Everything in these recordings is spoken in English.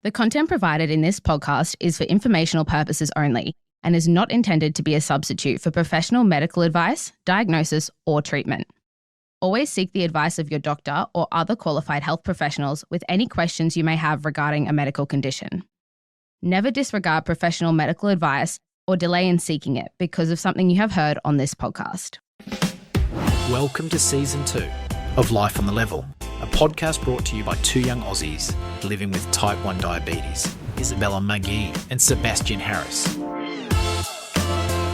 The content provided in this podcast is for informational purposes only and is not intended to be a substitute for professional medical advice, diagnosis, or treatment. Always seek the advice of your doctor or other qualified health professionals with any questions you may have regarding a medical condition. Never disregard professional medical advice or delay in seeking it because of something you have heard on this podcast. Welcome to Season 2 of Life on the Level, a podcast brought to you by two young Aussies living with type 1 diabetes, Isabella McGee and Sebastian Harris.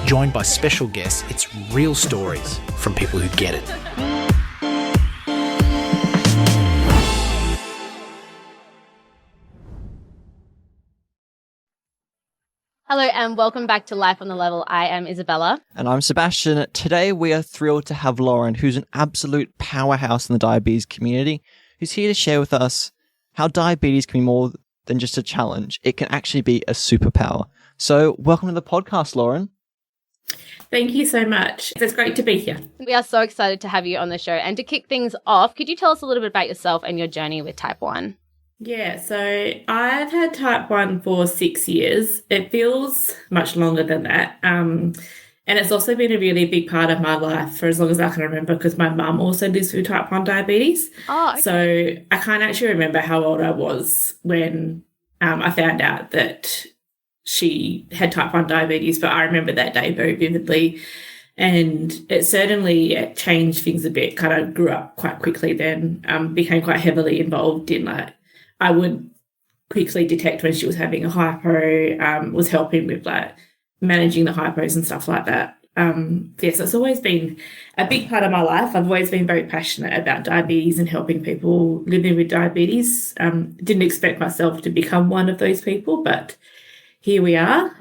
Joined by special guests, it's real stories from people who get it. Hello and welcome back to Life on the Level. I am Isabella. And I'm Sebastian. Today we are thrilled to have Lauren, who's an absolute powerhouse in the diabetes community, who's here to share with us how diabetes can be more than just a challenge. It can actually be a superpower. So welcome to the podcast, Lauren. Thank you so much. It's great to be here. We are so excited to have you on the show. And to kick things off, could you tell us a little bit about yourself and your journey with type 1? Yeah, so I've had type 1 for 6 years. It feels much longer than that. And it's also been a really big part of my life for as long as I can remember because my mum also lives with type 1 diabetes. Oh, okay. So I can't actually remember how old I was when I found out that she had type 1 diabetes, but I remember that day very vividly. And it certainly changed things a bit, kind of grew up quite quickly then, became quite heavily involved in I would quickly detect when she was having a hypo, was helping with managing the hypos and stuff like that. Yes, it's always been a big part of my life. I've always been very passionate about diabetes and helping people living with diabetes. Didn't expect myself to become one of those people, but here we are.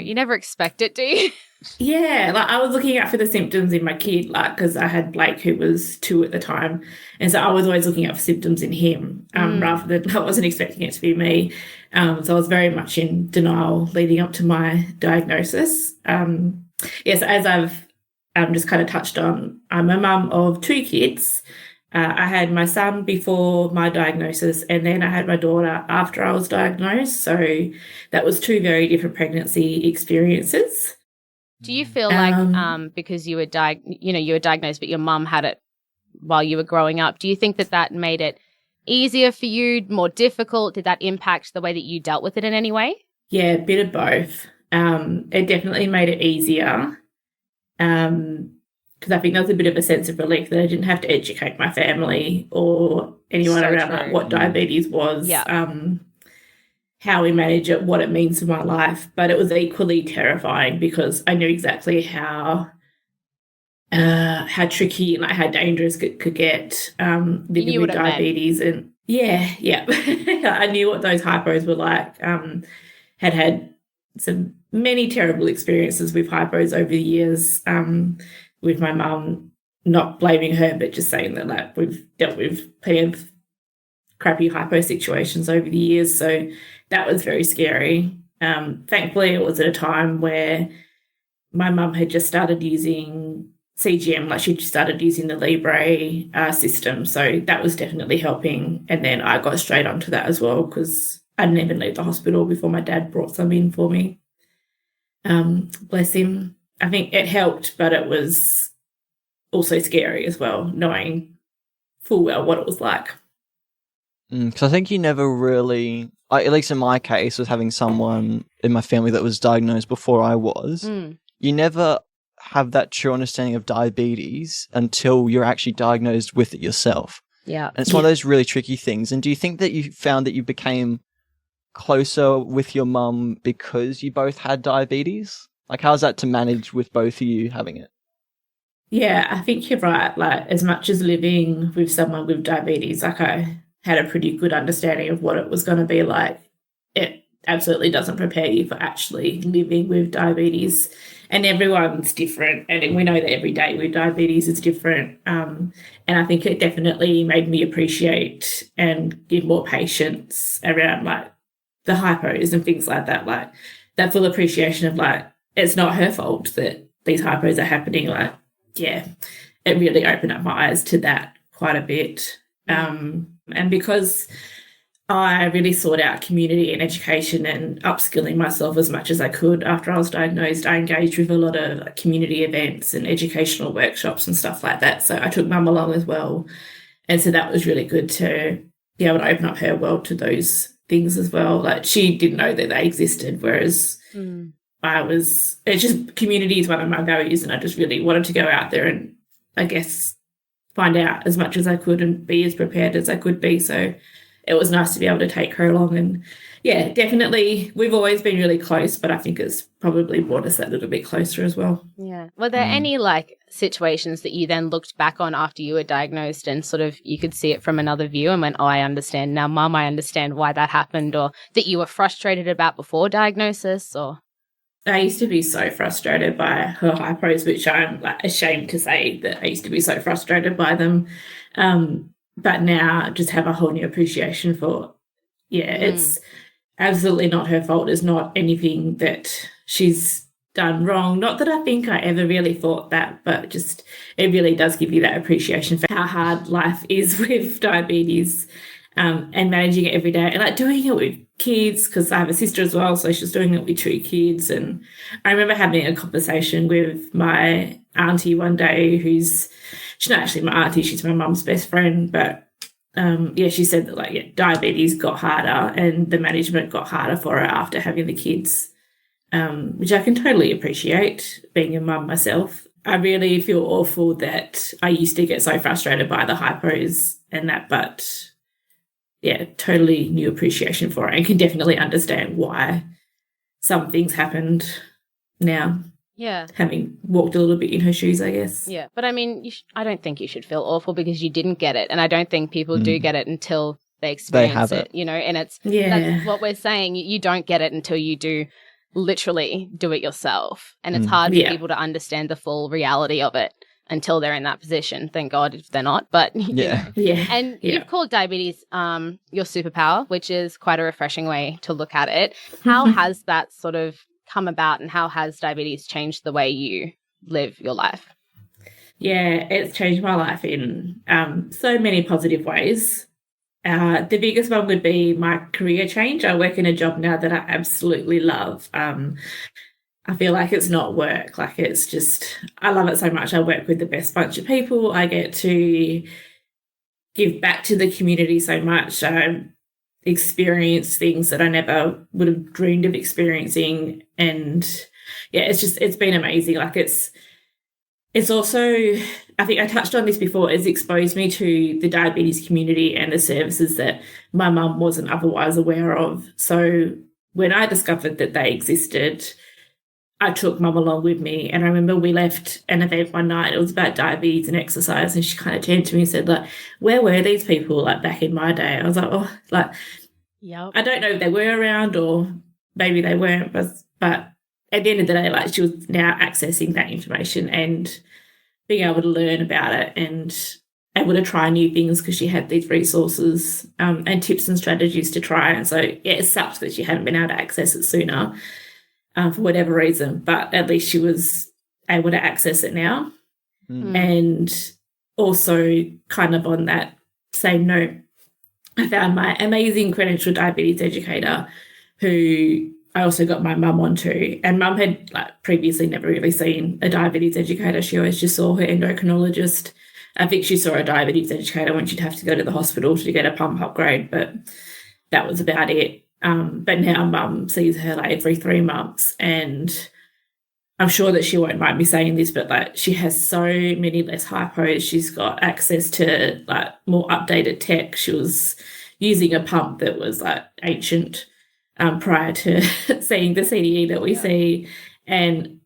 You never expect it, do you? Yeah, I was looking out for the symptoms in my kid, because I had Blake, who was 2 at the time, and so I was always looking out for symptoms in him, rather than I wasn't expecting it to be me. So I was very much in denial leading up to my diagnosis. Yes, as I've just kind of touched on, I'm a mum of 2 kids. I had my son before my diagnosis, and then I had my daughter after I was diagnosed. So that was 2 very different pregnancy experiences. Do you feel like because you were diagnosed, but your mum had it while you were growing up, do you think that made it easier for you, more difficult? Did that impact the way that you dealt with it in any way? Yeah, a bit of both. It definitely made it easier because I think there was a bit of a sense of relief that I didn't have to educate my family or anyone around what diabetes was. Yeah. How we manage it, what it means for my life, but it was equally terrifying because I knew exactly how tricky and how dangerous it could get living with diabetes. And yeah, I knew what those hypos were like. Had many terrible experiences with hypos over the years. With my mum, not blaming her, but just saying that we've dealt with plenty of crappy hypo situations over the years. So that was very scary. Thankfully, it was at a time where my mum had just started using CGM, she just started using the Libre system. So that was definitely helping. And then I got straight onto that as well because I didn't even leave the hospital before my dad brought some in for me. Bless him. I think it helped, but it was also scary as well, knowing full well what it was like. Because I think you never really, at least in my case, was having someone in my family that was diagnosed before I was. You never have that true understanding of diabetes until you're actually diagnosed with it yourself. Yeah. And it's one of those really tricky things. And do you think that you found that you became closer with your mum because you both had diabetes? How's that to manage with both of you having it? Yeah, I think you're right. As much as living with someone with diabetes, I had a pretty good understanding of what it was going to be like. It absolutely doesn't prepare you for actually living with diabetes, and everyone's different, and we know that every day with diabetes is different, and I think it definitely made me appreciate and give more patience around the hypos and things like that, that full appreciation of it's not her fault that these hypos are happening. It really opened up my eyes to that quite a bit. And because I really sought out community and education and upskilling myself as much as I could after I was diagnosed. I engaged with a lot of community events and educational workshops and stuff like that. So I took Mum along as well. And so that was really good to be able to open up her world to those things as well. Like, she didn't know that they existed, whereas it's just, community is one of my values, and I just really wanted to go out there and, I guess, find out as much as I could and be as prepared as I could be. So it was nice to be able to take her along. And yeah, definitely, we've always been really close, but I think it's probably brought us that little bit closer as well. Yeah. Were there any situations that you then looked back on after you were diagnosed and sort of you could see it from another view and went, oh, I understand now, Mum, I understand why that happened, or that you were frustrated about before diagnosis? Or I used to be so frustrated by her hypos, which I'm ashamed to say that I used to be so frustrated by them. But now I just have a whole new appreciation for, it's absolutely not her fault. It's not anything that she's done wrong. Not that I think I ever really thought that, but just it really does give you that appreciation for how hard life is with diabetes, and managing it every day, and doing it with kids, because I have a sister as well, so she's doing it with 2 kids. And I remember having a conversation with my auntie one day, she's not actually my auntie, she's my mum's best friend, but she said that diabetes got harder and the management got harder for her after having the kids, which I can totally appreciate, being a mum myself. I really feel awful that I used to get so frustrated by the hypos and that, but totally new appreciation for it, and can definitely understand why some things happened now. Yeah. Having walked a little bit in her shoes, I guess. Yeah. But I mean, I don't think you should feel awful because you didn't get it. And I don't think people do get it until they experience it, and it's that's what we're saying. You don't get it until you do literally do it yourself. And it's hard for people to understand the full reality of it until they're in that position. Thank God if they're not. But And you've called diabetes your superpower, which is quite a refreshing way to look at it. How has that sort of come about, and how has diabetes changed the way you live your life? Yeah, it's changed my life in so many positive ways. The biggest one would be my career change. I work in a job now that I absolutely love. I feel like it's not work. It's just, I love it so much. I work with the best bunch of people. I get to give back to the community so much. I experience things that I never would have dreamed of experiencing. And it's been amazing. It's also, I think I touched on this before, it's exposed me to the diabetes community and the services that my mum wasn't otherwise aware of. So when I discovered that they existed, I took Mum along with me, and I remember we left an event one night. It was about diabetes and exercise, and she kind of turned to me and said, where were these people back in my day? I was I don't know if they were around or maybe they weren't, but at the end of the day, she was now accessing that information and being able to learn about it and able to try new things because she had these resources and tips and strategies to try. And so it sucks that she hadn't been able to access it sooner. For whatever reason, but at least she was able to access it now. And also, kind of on that same note, I found my amazing credentialed diabetes educator, who I also got my mum onto. And Mum had previously never really seen a diabetes educator. She always just saw her endocrinologist. I think she saw a diabetes educator when she'd have to go to the hospital to get a pump upgrade, but that was about it. But now Mum sees her every 3 months, and I'm sure that she won't mind me saying this, but she has so many less hypos. She's got access to more updated tech. She was using a pump that was ancient prior to seeing the CDE that we see. And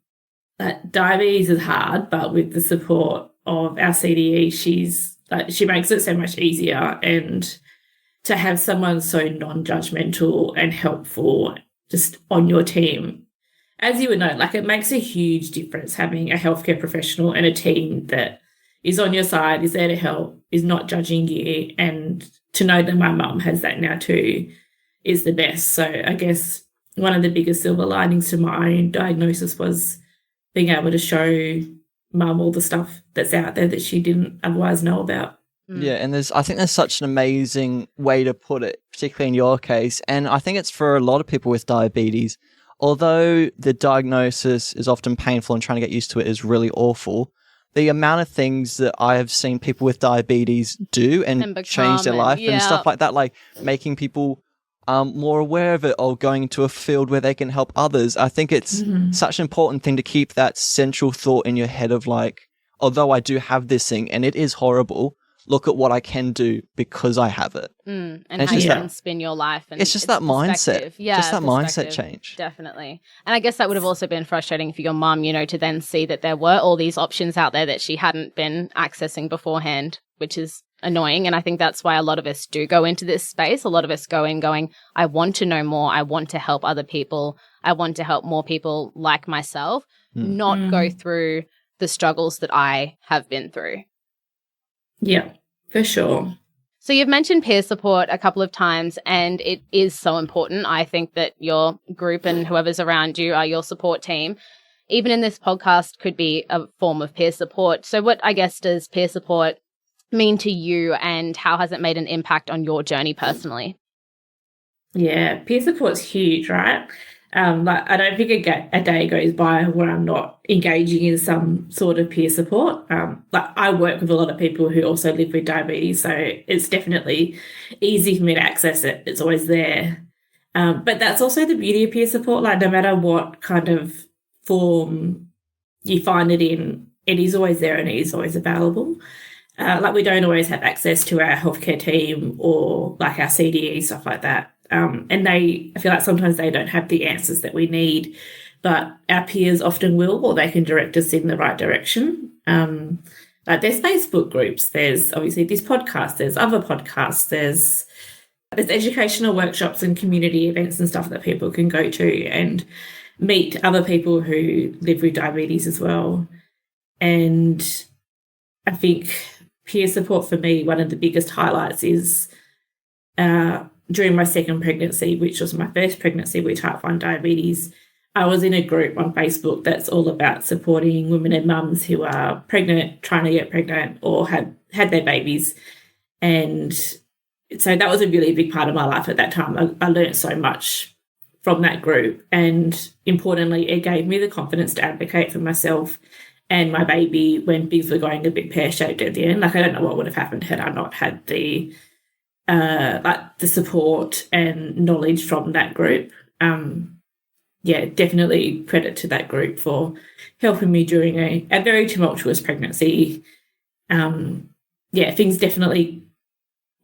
diabetes is hard, but with the support of our CDE, she makes it so much easier. And to have someone so non-judgmental and helpful just on your team, as you would know, it makes a huge difference having a healthcare professional and a team that is on your side, is there to help, is not judging you. And to know that my mum has that now too is the best. So I guess one of the biggest silver linings to my own diagnosis was being able to show Mum all the stuff that's out there that she didn't otherwise know about. Yeah, and I think there's such an amazing way to put it, particularly in your case. And I think it's for a lot of people with diabetes. Although the diagnosis is often painful and trying to get used to it is really awful, the amount of things that I have seen people with diabetes do and change their life and stuff like that, like making people more aware of it or going into a field where they can help others. I think it's such an important thing to keep that central thought in your head of like, although I do have this thing and it is horrible, look at what I can do because I have it. And how you can spin your life. And it's just that mindset. Yeah, just that mindset change. Definitely. And I guess that would have also been frustrating for your mum, you know, to then see that there were all these options out there that she hadn't been accessing beforehand, which is annoying. And I think that's why a lot of us do go into this space. A lot of us go in going, I want to know more. I want to help other people. I want to help more people like myself, not go through the struggles that I have been through. Yeah, for sure. So you've mentioned peer support a couple of times, and it is so important. I think that your group and whoever's around you are your support team. Even in this podcast could be a form of peer support. So what, I guess, does peer support mean to you, and how has it made an impact on your journey personally? Yeah, peer support's huge, right? Like I don't think a day goes by where I'm not engaging in some sort of peer support. Like I work with a lot of people who also live with diabetes, so it's definitely easy for me to access it. It's always there. But that's also the beauty of peer support. Like no matter what kind of form you find it in, it is always there and it is always available. Like we don't always have access to our healthcare team or like our CDE, stuff like that. And I feel like sometimes they don't have the answers that we need, but our peers often will, or they can direct us in the right direction. Like there's Facebook groups, there's obviously this podcast, there's other podcasts, there's educational workshops and community events and stuff that people can go to and meet other people who live with diabetes as well. And I think peer support for me, one of the biggest highlights is during my second pregnancy, which was my first pregnancy with type 1 diabetes, I was in a group on Facebook that's all about supporting women and mums who are pregnant, trying to get pregnant, or had their babies. And so that was a really big part of my life at that time. I learned so much from that group. And importantly, it gave me the confidence to advocate for myself and my baby when things were going a bit pear-shaped at the end. Like I don't know what would have happened had I not had the support and knowledge from that group. Yeah, definitely credit to that group for helping me during a very tumultuous pregnancy. Yeah, things definitely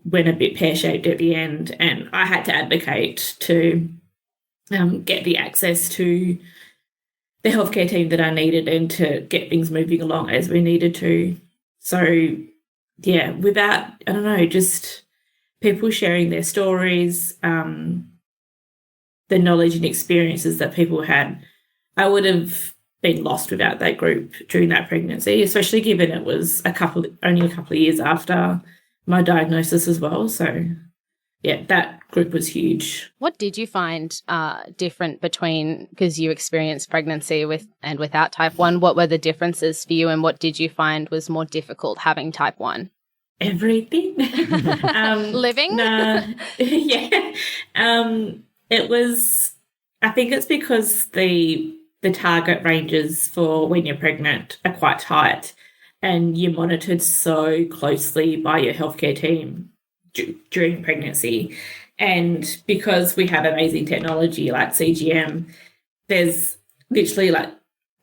went a bit pear-shaped at the end, and I had to advocate to get the access to the healthcare team that I needed and to get things moving along as we needed to. So, yeah, without, I don't know, just people sharing their stories, the knowledge and experiences that people had, I would have been lost without that group during that pregnancy, especially given it was only a couple of years after my diagnosis as well. So, yeah, that group was huge. What did you find different between, because you experienced pregnancy with and without type 1, what were the differences for you, and what did you find was more difficult having type 1? Everything. Living? Yeah. It was, I think it's because the target ranges for when you're pregnant are quite tight, and you're monitored so closely by your healthcare team during pregnancy. And because we have amazing technology like CGM, there's literally like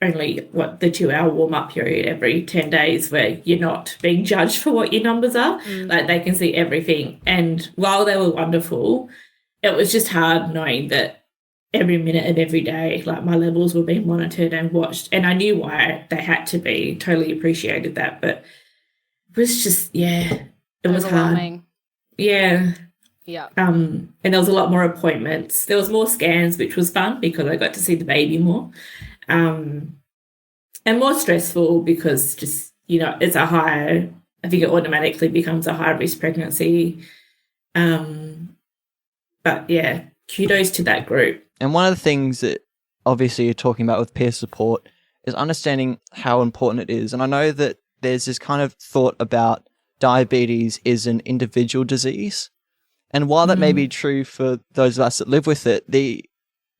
only the 2-hour warm-up period every 10 days where you're not being judged for what your numbers are. Like they can see everything. And while they were wonderful, it was just hard knowing that every minute of every day, like my levels were being monitored and watched. And I knew why they had to be, totally appreciated that. But it was just, yeah, it was hard. Yeah. Yeah. And there was a lot more appointments. There was more scans, which was fun because I got to see the baby more. And more stressful because just, you know, it's I think it automatically becomes a high-risk pregnancy. But, yeah, kudos to that group. And one of the things that obviously you're talking about with peer support is understanding how important it is. And I know that there's this kind of thought about diabetes is an individual disease. And while that may be true for those of us that live with it, the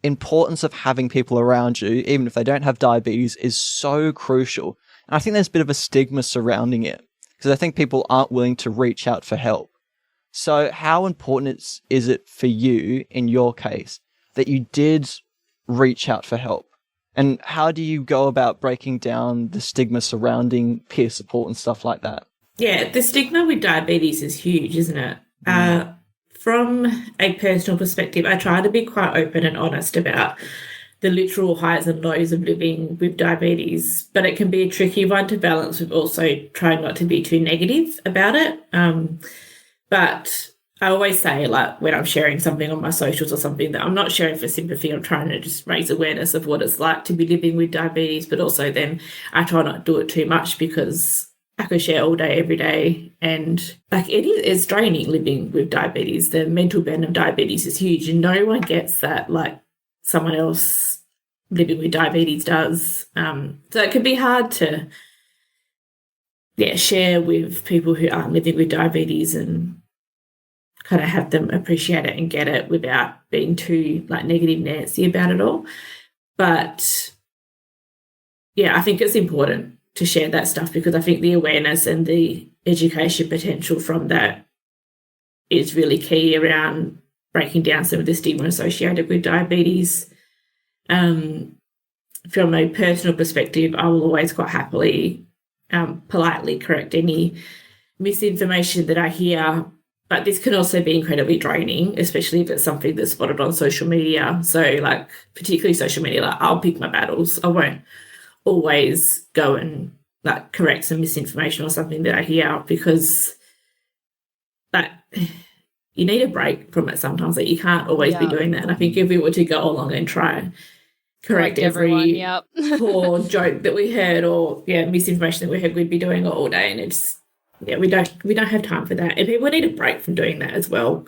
importance of having people around you, even if they don't have diabetes, is so crucial. And I think there's a bit of a stigma surrounding it because I think people aren't willing to reach out for help. So how important is it for you, in your case, that you did reach out for help? And how do you go about breaking down the stigma surrounding peer support and stuff like that? Yeah, the stigma with diabetes is huge, isn't it? From a personal perspective, I try to be quite open and honest about the literal highs and lows of living with diabetes, but it can be a tricky one to balance with also trying not to be too negative about it. But I always say, like, when I'm sharing something on my socials or something, that I'm not sharing for sympathy. I'm trying to just raise awareness of what it's like to be living with diabetes, but also then I try not to do it too much because I could share all day, every day. And like it's draining living with diabetes. The mental burden of diabetes is huge and no one gets that like someone else living with diabetes does. So it can be hard to share with people who aren't living with diabetes and kind of have them appreciate it and get it without being too like negative Nancy about it all. But yeah, I think it's important to share that stuff because I think the awareness and the education potential from that is really key around breaking down some of the stigma associated with diabetes. From a personal perspective, I will always quite happily politely correct any misinformation that I hear, but this can also be incredibly draining, especially if it's something that's spotted on social media. So like particularly social media, like I'll pick my battles. I won't always go and like correct some misinformation or something that I hear because like you need a break from it sometimes. Like you can't always be doing that. And I think if we were to go along and try and correct every poor joke that we heard or misinformation that we heard, we'd be doing it all day, and it's we don't have time for that. And people need a break from doing that as well.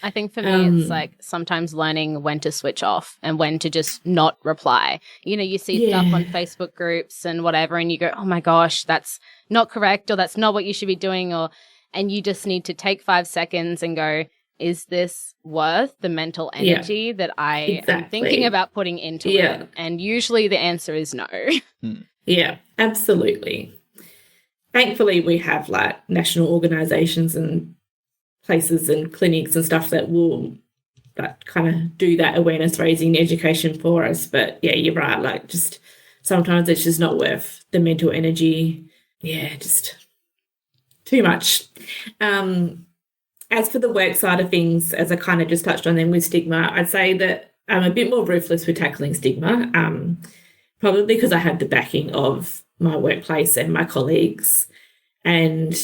I think for me, it's like sometimes learning when to switch off and when to just not reply. You know, you see stuff on Facebook groups and whatever, and you go, oh my gosh, that's not correct, or that's not what you should be doing, and you just need to take 5 seconds and go, is this worth the mental energy that I am thinking about putting into it? And usually the answer is no. Yeah, absolutely. Thankfully, we have like national organisations and places and clinics and stuff that will like kind of do that awareness raising education for us. But yeah, you're right. Like just sometimes it's just not worth the mental energy. Yeah, just too much. As for the work side of things, as I kind of just touched on then with stigma, I'd say that I'm a bit more ruthless with tackling stigma, probably because I have the backing of my workplace and my colleagues. And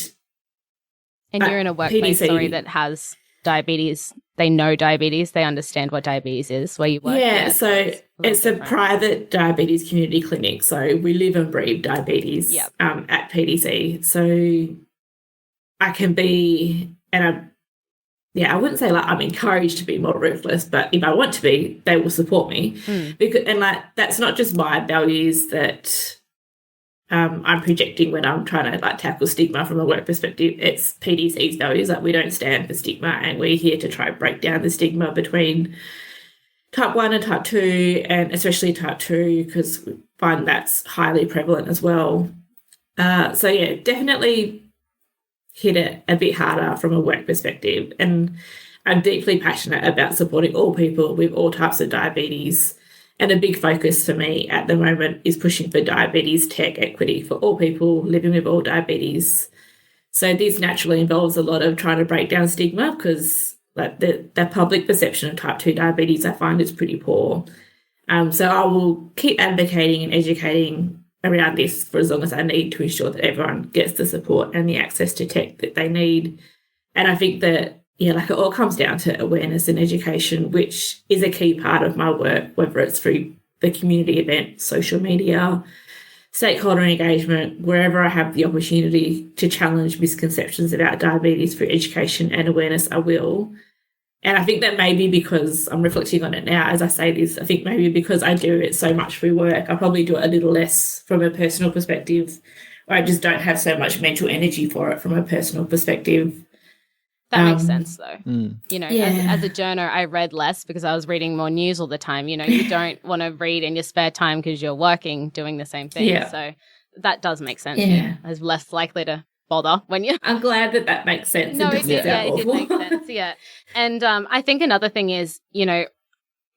you're in a workplace, PDC, that has diabetes. They know diabetes. They understand what diabetes is where you work. Yeah, so it's a private diabetes community clinic. So we live and breathe diabetes at PDC. So I can be, and I wouldn't say like I'm encouraged to be more ruthless, but if I want to be, they will support me. Because, and like that's not just my values that I'm projecting when I'm trying to like tackle stigma from a work perspective. It's PDC's values. Like we don't stand for stigma, and we're here to try and break down the stigma between type 1 and type 2, and especially type 2 because we find that's highly prevalent as well. So yeah, definitely hit it a bit harder from a work perspective. And I'm deeply passionate about supporting all people with all types of diabetes. And a big focus for me at the moment is pushing for diabetes tech equity for all people living with all diabetes. So this naturally involves a lot of trying to break down stigma because like the public perception of type 2 diabetes I find is pretty poor. So I will keep advocating and educating around this for as long as I need to ensure that everyone gets the support and the access to tech that they need. And I think that like it all comes down to awareness and education, which is a key part of my work, whether it's through the community event, social media, stakeholder engagement, wherever I have the opportunity to challenge misconceptions about diabetes through education and awareness, I will. And I think that maybe because I'm reflecting on it now as I say this, I think maybe because I do it so much through work, I probably do it a little less from a personal perspective I just don't have so much mental energy for it from a personal perspective. That makes sense, though. You know, as a journo, I read less because I was reading more news all the time. You know, you don't want to read in your spare time because you're working, doing the same thing. Yeah. So that does make sense. Yeah. I was less likely to bother when you... I'm glad that makes sense. No, it did. Yeah, it did make sense. Yeah. And I think another thing is, you know,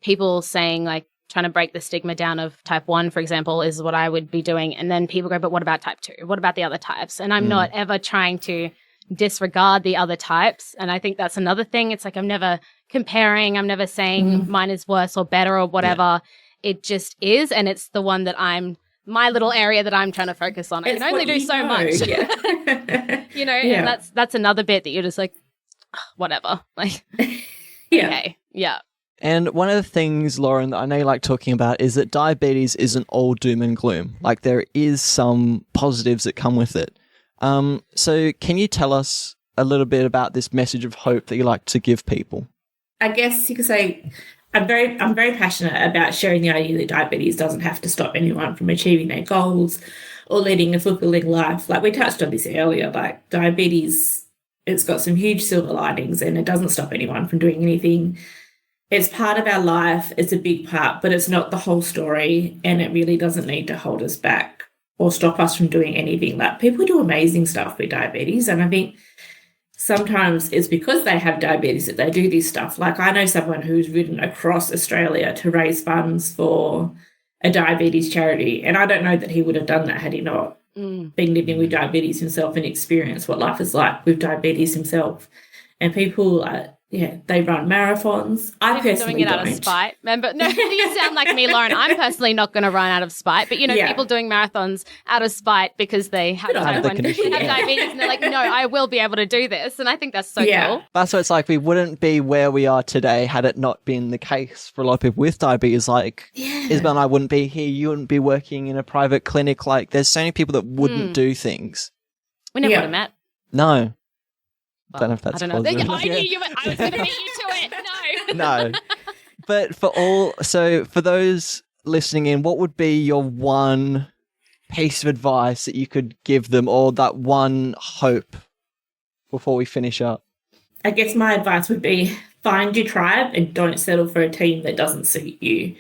people saying, like, trying to break the stigma down of type 1, for example, is what I would be doing. And then people go, but what about type 2? What about the other types? And I'm not ever trying to disregard the other types. And I think that's another thing. It's like I'm never comparing. I'm never saying mine is worse or better or whatever. Yeah. It just is. And it's the one that my little area that I'm trying to focus on. I can only do so much. Yeah. You know, and that's another bit that you're just like, whatever. Like, okay. Yeah. And one of the things, Lauren, that I know you like talking about is that diabetes isn't all doom and gloom. Like, there is some positives that come with it. So can you tell us a little bit about this message of hope that you like to give people? I guess you could say I'm very passionate about sharing the idea that diabetes doesn't have to stop anyone from achieving their goals or leading a fulfilling life. Like, we touched on this earlier, like diabetes, it's got some huge silver linings and it doesn't stop anyone from doing anything. It's part of our life, it's a big part, but it's not the whole story, and it really doesn't need to hold us back or stop us from doing anything. Like, people do amazing stuff with diabetes, and I think sometimes it's because they have diabetes that they do this stuff. Like, I know someone who's ridden across Australia to raise funds for a diabetes charity, and I don't know that he would have done that had he not been living with diabetes himself and experienced what life is like with diabetes himself. And people they run marathons. I personally doing it out of spite. Remember? No, you sound like me, Lauren. I'm personally not going to run out of spite. But, you know, people doing marathons out of spite because they have diabetes and they're like, no, I will be able to do this. And I think that's so cool. That's what it's like. We wouldn't be where we are today had it not been the case for a lot of people with diabetes. Like, Isabel and I wouldn't be here. You wouldn't be working in a private clinic. Like, there's so many people that wouldn't do things. We never would have met. No. Well, don't know if that's I don't know. I knew you. I was going to beat you to it. No. But for those listening in, what would be your one piece of advice that you could give them, or that one hope before we finish up? I guess my advice would be find your tribe and don't settle for a team that doesn't suit you.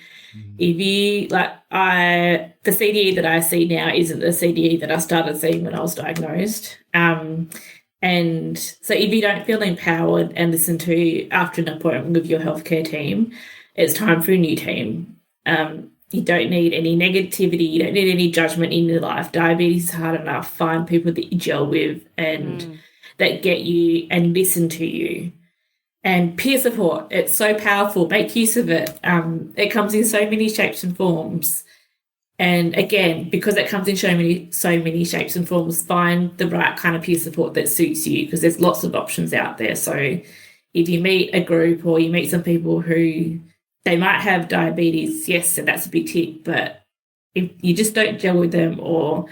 If you the CDE that I see now isn't the CDE that I started seeing when I was diagnosed. And so if you don't feel empowered and listen to after an appointment with your healthcare team, it's time for a new team. You don't need any negativity. You don't need any judgment in your life. Diabetes is hard enough. Find people that you gel with and that get you and listen to you. And peer support, it's so powerful. Make use of it. It comes in so many shapes and forms. And again, because it comes in so many shapes and forms, find the right kind of peer support that suits you, because there's lots of options out there. So if you meet a group or you meet some people who they might have diabetes, yes, so that's a big tick, but if you just don't gel with them or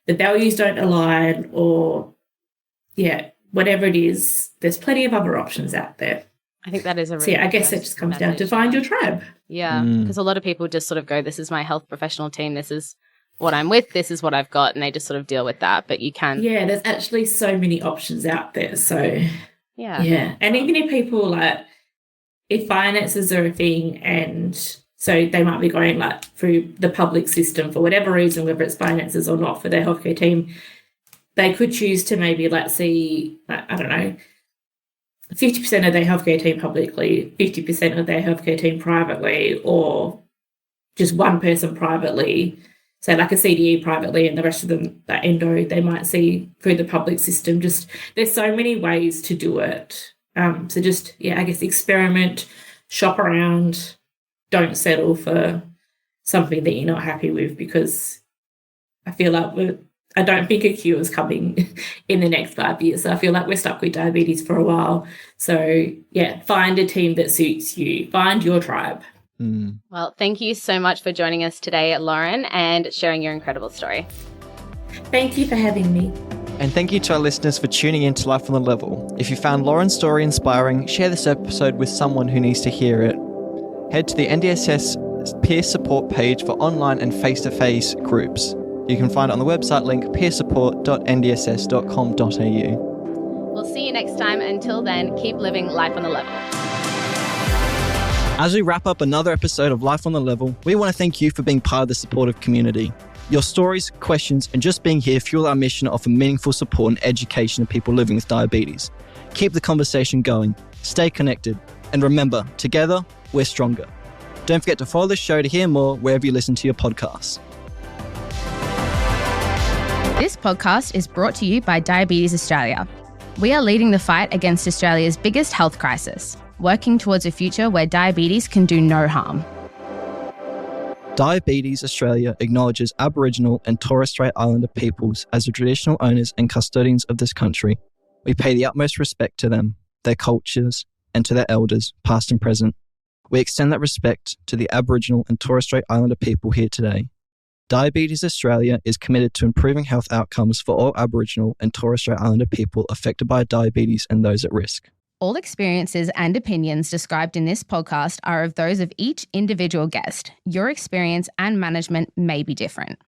the values don't align or, whatever it is, there's plenty of other options out there. I think that is a really I guess it just comes down to find your tribe. Yeah, because a lot of people just sort of go, this is my health professional team, this is what I'm with, this is what I've got, and they just sort of deal with that. But you can... Yeah, there's actually so many options out there. So, yeah. And even if people, if finances are a thing and so they might be going, through the public system for whatever reason, whether it's finances or not, for their healthcare team, they could choose to maybe, see, I don't know, 50% of their healthcare team publicly, 50% of their healthcare team privately, or just one person privately, so like a CDE privately and the rest of them, that endo, they might see through the public system. Just there's so many ways to do it. So just, I guess experiment, shop around, don't settle for something that you're not happy with, because I feel like I don't think a cure is coming in the next 5 years. So I feel like we're stuck with diabetes for a while. So, find a team that suits you. Find your tribe. Well, thank you so much for joining us today, Lauren, and sharing your incredible story. Thank you for having me. And thank you to our listeners for tuning in to Life on the Level. If you found Lauren's story inspiring, share this episode with someone who needs to hear it. Head to the NDSS peer support page for online and face-to-face groups. You can find it on the website link peersupport.ndss.com.au. We'll see you next time. Until then, keep living life on the level. As we wrap up another episode of Life on the Level, we want to thank you for being part of the supportive community. Your stories, questions, and just being here fuel our mission to offer meaningful support and education to people living with diabetes. Keep the conversation going, stay connected, and remember, together, we're stronger. Don't forget to follow the show to hear more wherever you listen to your podcasts. This podcast is brought to you by Diabetes Australia. We are leading the fight against Australia's biggest health crisis, working towards a future where diabetes can do no harm. Diabetes Australia acknowledges Aboriginal and Torres Strait Islander peoples as the traditional owners and custodians of this country. We pay the utmost respect to them, their cultures, and to their elders, past and present. We extend that respect to the Aboriginal and Torres Strait Islander people here today. Diabetes Australia is committed to improving health outcomes for all Aboriginal and Torres Strait Islander people affected by diabetes and those at risk. All experiences and opinions described in this podcast are of those of each individual guest. Your experience and management may be different.